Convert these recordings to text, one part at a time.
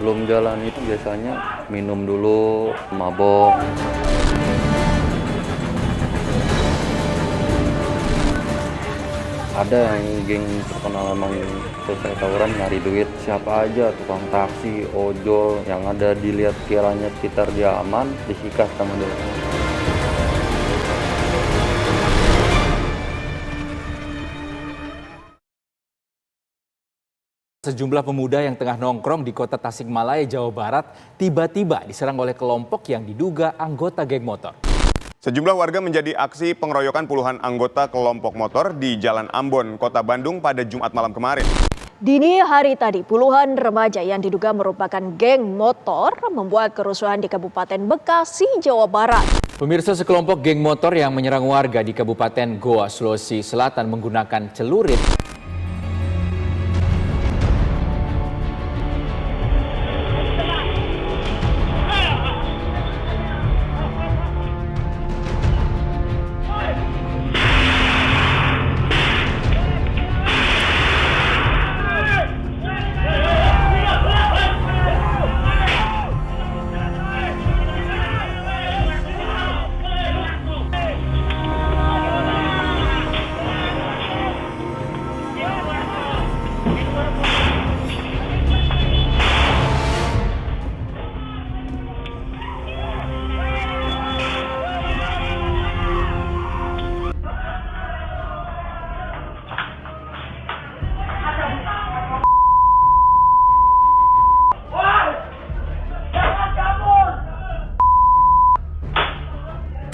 Sebelum jalan itu biasanya minum dulu, mabok. Ada yang geng terkenal emang selesai tawuran nyari duit. Siapa aja, tukang taksi, ojol, yang ada dilihat kiranya sekitar dia aman, disikat sama dia. Sejumlah pemuda yang tengah nongkrong di kota Tasikmalaya, Jawa Barat, tiba-tiba diserang oleh kelompok yang diduga anggota geng motor. Sejumlah warga menjadi aksi pengeroyokan puluhan anggota kelompok motor di Jalan Ambon, Kota Bandung pada Jumat malam kemarin. Dini hari tadi, puluhan remaja yang diduga merupakan geng motor membuat kerusuhan di Kabupaten Bekasi, Jawa Barat. Pemirsa, sekelompok geng motor yang menyerang warga di Kabupaten Goa, Sulawesi Selatan menggunakan celurit.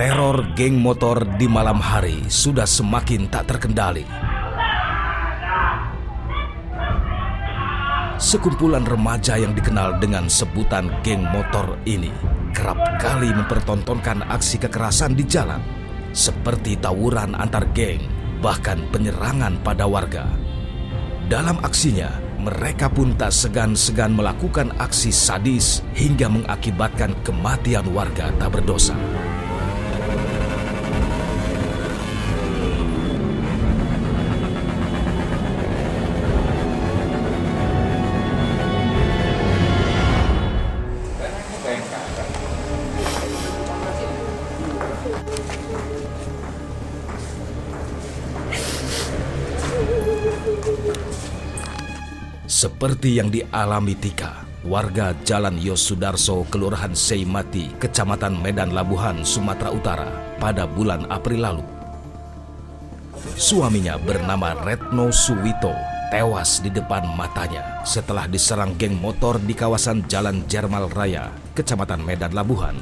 Teror geng motor di malam hari sudah semakin tak terkendali. Sekumpulan remaja yang dikenal dengan sebutan geng motor ini kerap kali mempertontonkan aksi kekerasan di jalan, seperti tawuran antar geng, bahkan penyerangan pada warga. Dalam aksinya, mereka pun tak segan-segan melakukan aksi sadis hingga mengakibatkan kematian warga tak berdosa. Seperti yang dialami Tika, warga Jalan Yosudarso, Kelurahan Seimati, Kecamatan Medan Labuhan, Sumatera Utara, pada bulan April lalu. Suaminya bernama Retno Suwito tewas di depan matanya setelah diserang geng motor di kawasan Jalan Jermal Raya, Kecamatan Medan Labuhan.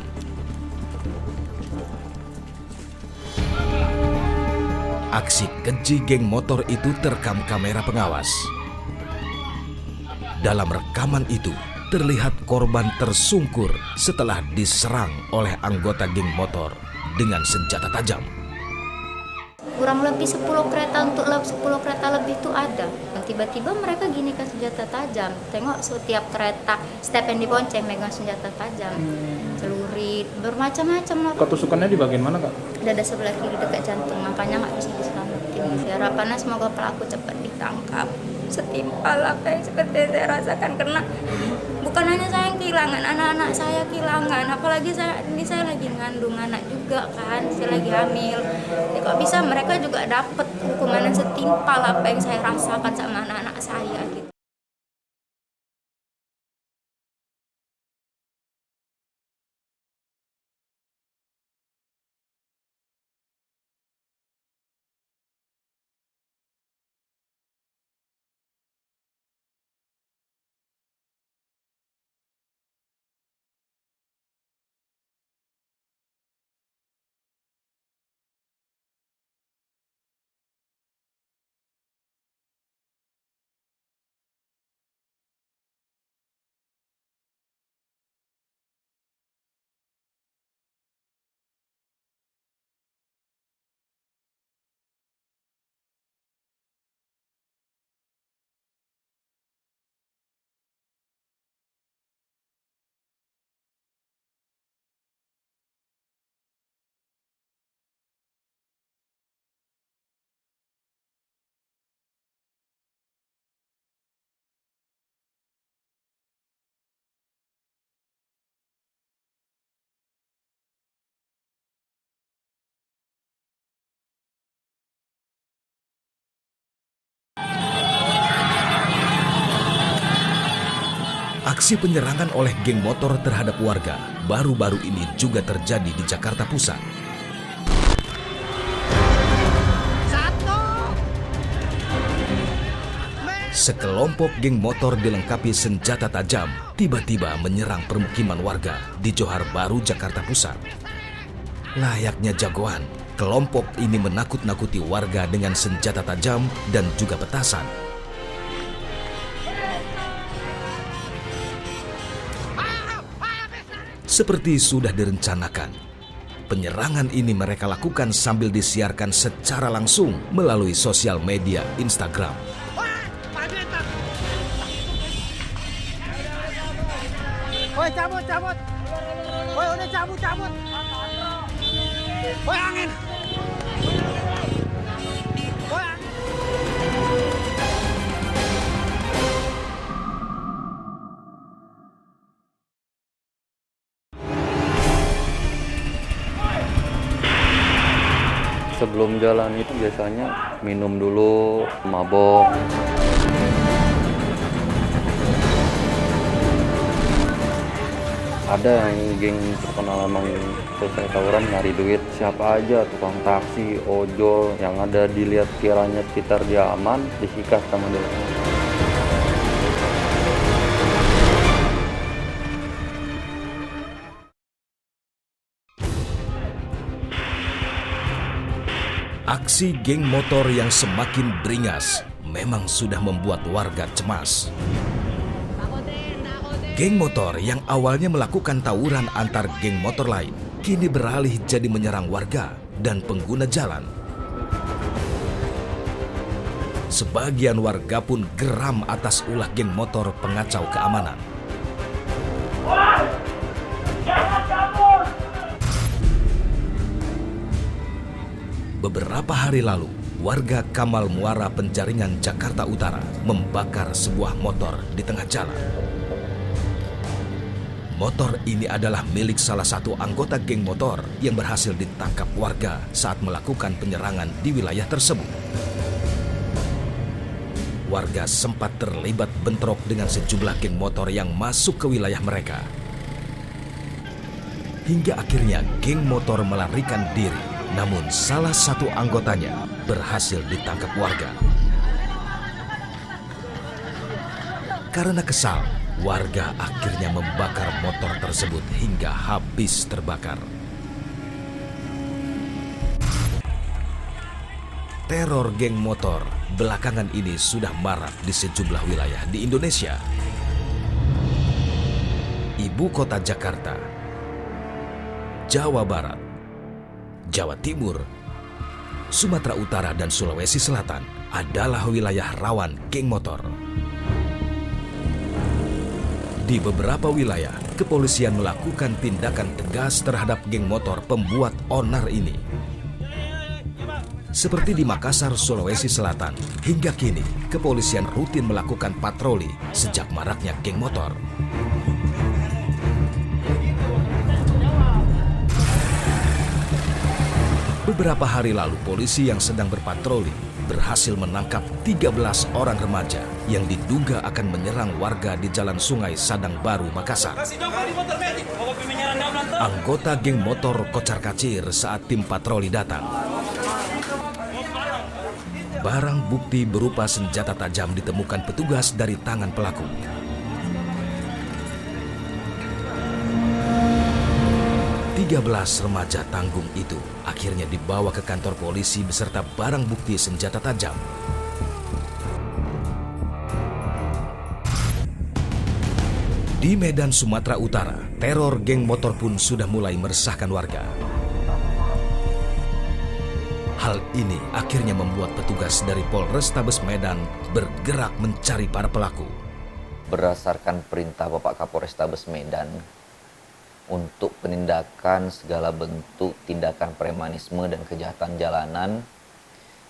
Aksi keji geng motor itu terekam kamera pengawas. Dalam rekaman itu, terlihat korban tersungkur setelah diserang oleh anggota geng motor dengan senjata tajam. Kurang lebih 10 kereta untuk 10 kereta lebih itu ada. Dan tiba-tiba mereka gini kan senjata tajam. Tengok setiap kereta, setiap yang dibonceng megang senjata tajam. Celurit, bermacam-macam lah. Ketusukannya di bagian mana, Kak? Dada sebelah kiri dekat jantung, makanya nggak bisa diselamatin. Harapannya semoga pelaku cepat ditangkap. Setimpal apa yang seperti saya rasakan, karena bukan hanya saya yang kehilangan, anak-anak saya kehilangan, apalagi ini saya lagi ngandung anak juga kan, saya lagi hamil. Jadi kok bisa mereka juga dapat hukuman yang setimpal apa yang saya rasakan sama anak-anak saya gitu. Aksi penyerangan oleh geng motor terhadap warga baru-baru ini juga terjadi di Jakarta Pusat. Sekelompok geng motor dilengkapi senjata tajam tiba-tiba menyerang permukiman warga di Johar Baru, Jakarta Pusat. Layaknya jagoan, kelompok ini menakut-nakuti warga dengan senjata tajam dan juga petasan. Seperti sudah direncanakan, penyerangan ini mereka lakukan sambil disiarkan secara langsung melalui sosial media Instagram. Woi cabut. Woi udah cabut. Woi angin. Woi angin. Sebelum jalan itu biasanya minum dulu, mabok. Ada yang geng terkenal emang selesai tawuran nyari duit. Siapa aja, tukang taksi, ojol, yang ada dilihat kiranya sekitar dia aman, disikat sama dia. Aksi geng motor yang semakin beringas memang sudah membuat warga cemas. Geng motor yang awalnya melakukan tawuran antar geng motor lain, kini beralih jadi menyerang warga dan pengguna jalan. Sebagian warga pun geram atas ulah geng motor pengacau keamanan. Beberapa hari lalu, warga Kamal Muara Penjaringan, Jakarta Utara membakar sebuah motor di tengah jalan. Motor ini adalah milik salah satu anggota geng motor yang berhasil ditangkap warga saat melakukan penyerangan di wilayah tersebut. Warga sempat terlibat bentrok dengan sejumlah geng motor yang masuk ke wilayah mereka. Hingga akhirnya geng motor melarikan diri. Namun salah satu anggotanya berhasil ditangkap warga. Karena kesal, warga akhirnya membakar motor tersebut hingga habis terbakar. Teror geng motor belakangan ini sudah marak di sejumlah wilayah di Indonesia. Ibu kota Jakarta, Jawa Barat, Jawa Timur, Sumatera Utara, dan Sulawesi Selatan adalah wilayah rawan geng motor. Di beberapa wilayah, kepolisian melakukan tindakan tegas terhadap geng motor pembuat onar ini. Seperti di Makassar, Sulawesi Selatan, hingga kini kepolisian rutin melakukan patroli sejak maraknya geng motor. Beberapa hari lalu, polisi yang sedang berpatroli berhasil menangkap 13 orang remaja yang diduga akan menyerang warga di Jalan Sungai Sadang Baru, Makassar. Anggota geng motor kocar-kacir saat tim patroli datang. Barang bukti berupa senjata tajam ditemukan petugas dari tangan pelaku. 13 remaja tanggung itu akhirnya dibawa ke kantor polisi beserta barang bukti senjata tajam. Di Medan, Sumatera Utara, teror geng motor pun sudah mulai meresahkan warga. Hal ini akhirnya membuat petugas dari Polrestabes Medan bergerak mencari para pelaku. Berdasarkan perintah Bapak Kapolrestabes Medan, untuk penindakan segala bentuk tindakan premanisme dan kejahatan jalanan.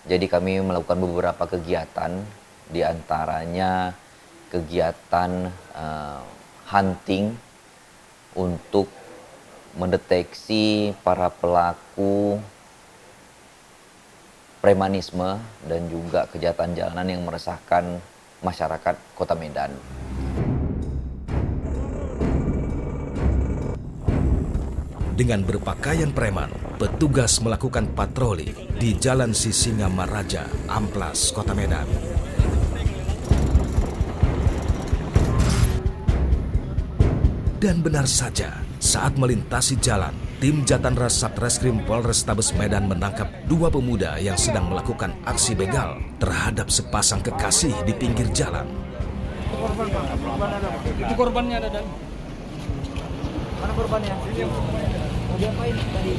Jadi kami melakukan beberapa kegiatan, diantaranya kegiatan hunting untuk mendeteksi para pelaku premanisme dan juga kejahatan jalanan yang meresahkan masyarakat Kota Medan. Dengan berpakaian preman, petugas melakukan patroli di Jalan Sisingamaraja, Amplas, Kota Medan. Dan benar saja, saat melintasi jalan, tim Jatanras Satreskrim Polrestabes Medan menangkap dua pemuda yang sedang melakukan aksi begal terhadap sepasang kekasih di pinggir jalan. Itu korbannya ada dan mana korbannya? Mau diapain tadi?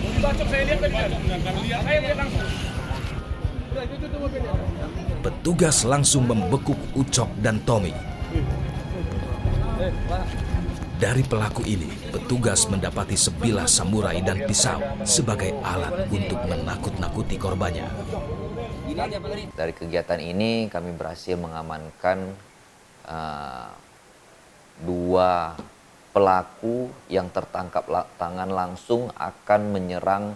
Dibacok, saya lihat tadi. Saya lihat langsung. Udah itu mobilnya. Petugas langsung membekuk Ucok dan Tommy. Dari pelaku ini, petugas mendapati sebilah samurai dan pisau sebagai alat untuk menakut-nakuti korbannya. Dari kegiatan ini kami berhasil mengamankan dua pelaku yang tertangkap tangan langsung akan menyerang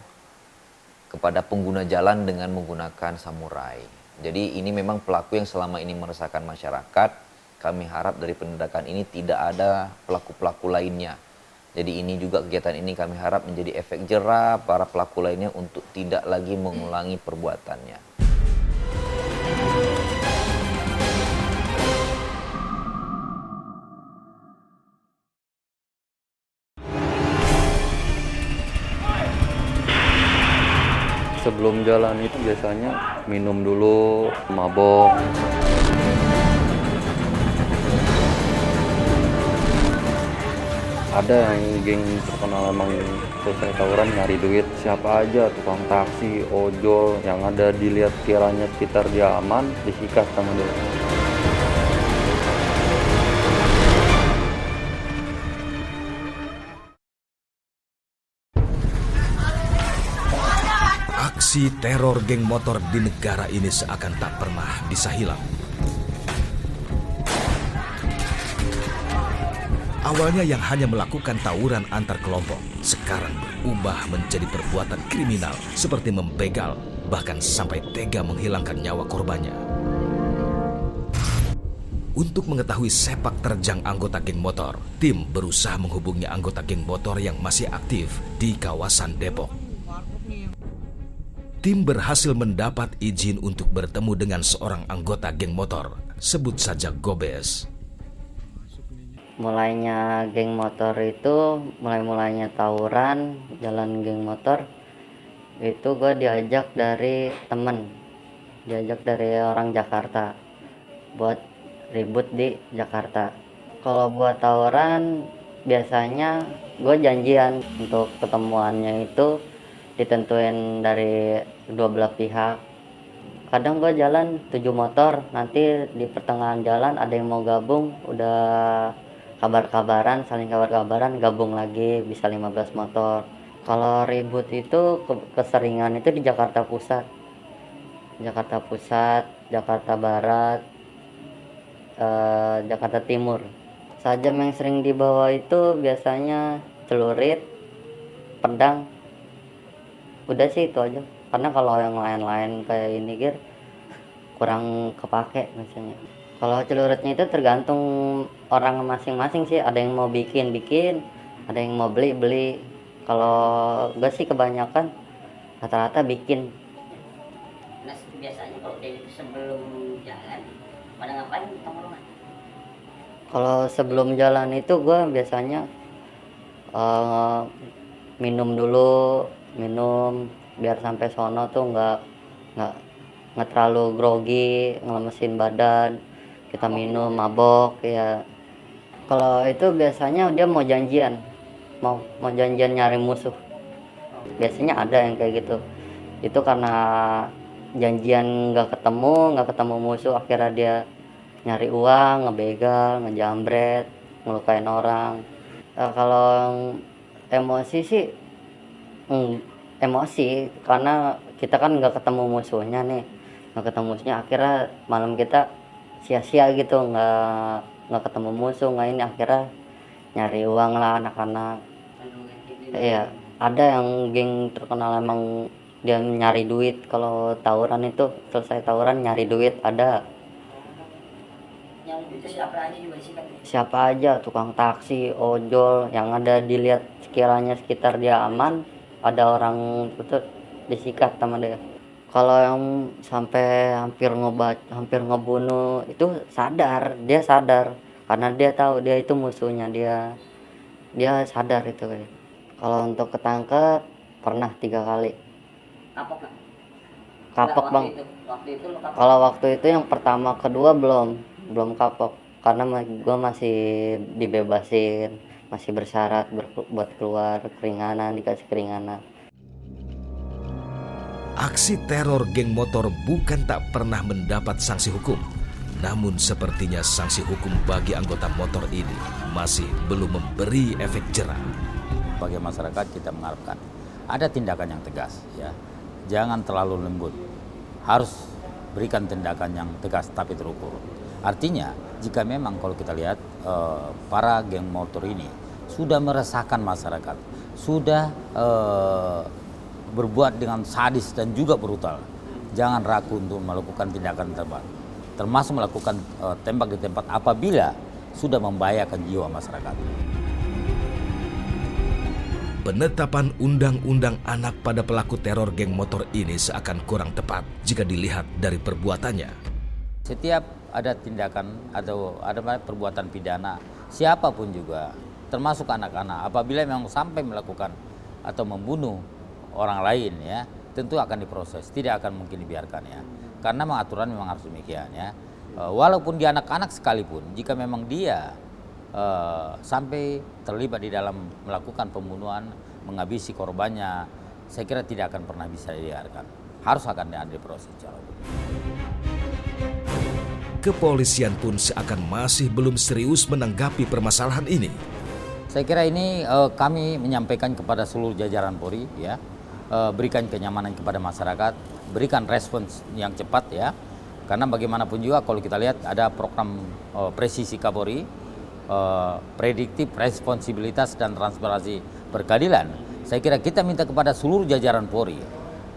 kepada pengguna jalan dengan menggunakan samurai. Jadi ini memang pelaku yang selama ini meresahkan masyarakat. Kami harap dari penindakan ini tidak ada pelaku-pelaku lainnya. Jadi ini juga kegiatan ini kami harap menjadi efek jera para pelaku lainnya untuk tidak lagi mengulangi perbuatannya. Sebelum jalan itu biasanya minum dulu, mabok. Ada yang geng terkenal emang selesai tawuran nyari duit, siapa aja, tukang taksi, ojol, yang ada dilihat kiranya sekitar dia aman, disikat sama dia. Aksi teror geng motor di negara ini seakan tak pernah bisa hilang. Awalnya yang hanya melakukan tawuran antar kelompok, sekarang berubah menjadi perbuatan kriminal seperti membegal, bahkan sampai tega menghilangkan nyawa korbannya. Untuk mengetahui sepak terjang anggota geng motor, tim berusaha menghubungi anggota geng motor yang masih aktif di kawasan Depok. Tim berhasil mendapat izin untuk bertemu dengan seorang anggota geng motor, sebut saja Gobes. Mulainya geng motor itu, mulainya tawuran, jalan geng motor, itu gue diajak dari temen, diajak dari orang Jakarta, buat ribut di Jakarta. Kalau buat tawuran, biasanya gue janjian untuk ketemuannya itu ditentuin dari dua belah pihak. Kadang gue jalan 7 motor, nanti di pertengahan jalan ada yang mau gabung, udah kabar-kabaran, saling kabar-kabaran, gabung lagi, bisa 15 motor. Kalau ribut itu keseringan itu di Jakarta Pusat. Jakarta Pusat, Jakarta Barat, Jakarta Timur. Sajam yang sering dibawa itu biasanya celurit, pedang. Udah sih itu aja. Karena kalau yang lain-lain kayak ini kurang kepake misalnya. Kalau celuritnya itu tergantung orang masing-masing sih. Ada yang mau bikin, ada yang mau beli. Kalau gue sih kebanyakan rata-rata bikin. Nah, biasanya kalau sebelum jalan pada ngapain tongkrongan? Kalau sebelum jalan itu gue biasanya minum dulu, biar sampai sono tuh nggak terlalu grogi, ngelemesin badan. Kita minum, mabok ya. Kalau itu biasanya dia mau janjian nyari musuh. Biasanya ada yang kayak gitu. Itu karena janjian nggak ketemu musuh, akhirnya dia nyari uang, ngebegal, ngejambret, ngelukain orang. Kalau emosi sih emosi karena kita kan nggak ketemu musuhnya, akhirnya malam kita sia-sia gitu, nggak ketemu musuh, nggak ini, akhirnya nyari uang lah anak-anak. Iya, ada yang geng terkenal emang dia nyari duit. Kalau tawuran itu selesai tawuran nyari duit ada. Yang itu siapa aja juga sih kan? Siapa aja, tukang taksi, ojol, yang ada dilihat kiranya sekitar dia aman, ada orang itu disikat sama dia. Kalau yang sampai hampir ngebunuh itu dia sadar karena dia tahu dia itu musuhnya, dia sadar itu. Kalau untuk ketangkep pernah 3 kali. Kapok nggak? Kapok bang. Waktu itu lo kapok? Kalau waktu itu yang pertama kedua belum kapok karena gue masih dibebasin, masih bersyarat buat keluar keringanan, dikasih keringanan. Aksi teror geng motor bukan tak pernah mendapat sanksi hukum. Namun sepertinya sanksi hukum bagi anggota motor ini masih belum memberi efek jera. Bagi masyarakat kita mengharapkan ada tindakan yang tegas, ya. Jangan terlalu lembut. Harus berikan tindakan yang tegas tapi terukur. Artinya jika memang kalau kita lihat para geng motor ini sudah meresahkan masyarakat, sudah berbuat dengan sadis dan juga brutal, jangan ragu untuk melakukan tindakan tembak, termasuk melakukan tembak di tempat apabila sudah membahayakan jiwa masyarakat. Penetapan undang-undang anak pada pelaku teror geng motor ini seakan kurang tepat jika dilihat dari perbuatannya. Setiap ada tindakan atau ada perbuatan pidana, siapapun juga, termasuk anak-anak, apabila memang sampai melakukan atau membunuh orang lain, ya, tentu akan diproses, tidak akan mungkin dibiarkan, ya. Karena aturan memang harus demikian, ya. Walaupun dia anak-anak sekalipun, jika memang dia sampai terlibat di dalam melakukan pembunuhan, menghabisi korbannya, saya kira tidak akan pernah bisa dibiarkan. Harus akan ada diproses secara hukum. Kepolisian pun seakan masih belum serius menanggapi permasalahan ini. Saya kira ini kami menyampaikan kepada seluruh jajaran Polri, ya, berikan kenyamanan kepada masyarakat, berikan respons yang cepat, ya, karena bagaimanapun juga kalau kita lihat ada program presisi Kapolri, prediktif, responsibilitas dan transparansi berkeadilan. Saya kira kita minta kepada seluruh jajaran Polri,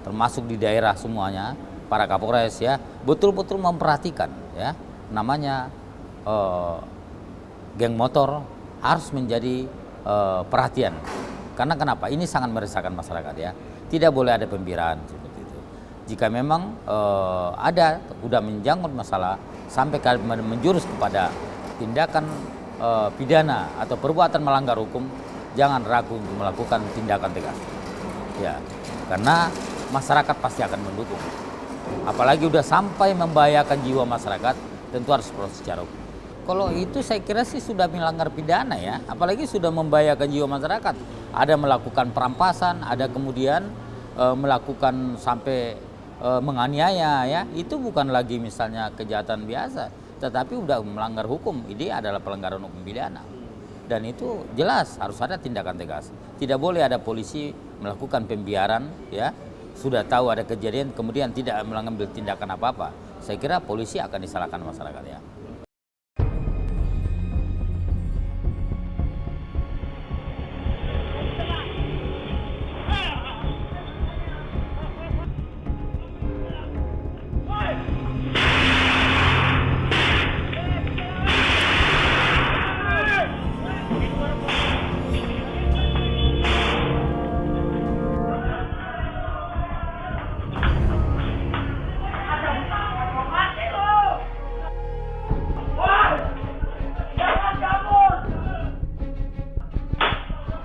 termasuk di daerah semuanya, para Kapolres, ya, betul-betul memperhatikan, ya, namanya geng motor harus menjadi perhatian. Karena kenapa? Ini sangat meresahkan masyarakat, ya. Tidak boleh ada pembiaraan seperti itu. Jika memang sudah menjangkut masalah sampai menjurus kepada tindakan pidana atau perbuatan melanggar hukum, jangan ragu untuk melakukan tindakan tegas, ya. Karena masyarakat pasti akan mendukung. Apalagi sudah sampai membahayakan jiwa masyarakat, tentu harus proses secara hukum. Kalau itu saya kira sih sudah melanggar pidana, ya, apalagi sudah membahayakan jiwa masyarakat. Ada melakukan perampasan, ada kemudian melakukan sampai menganiaya, ya, itu bukan lagi misalnya kejahatan biasa, tetapi sudah melanggar hukum. Ini adalah pelanggaran hukum pidana. Dan itu jelas harus ada tindakan tegas. Tidak boleh ada polisi melakukan pembiaran, ya, sudah tahu ada kejadian kemudian tidak mengambil tindakan apa-apa. Saya kira polisi akan disalahkan masyarakat, ya.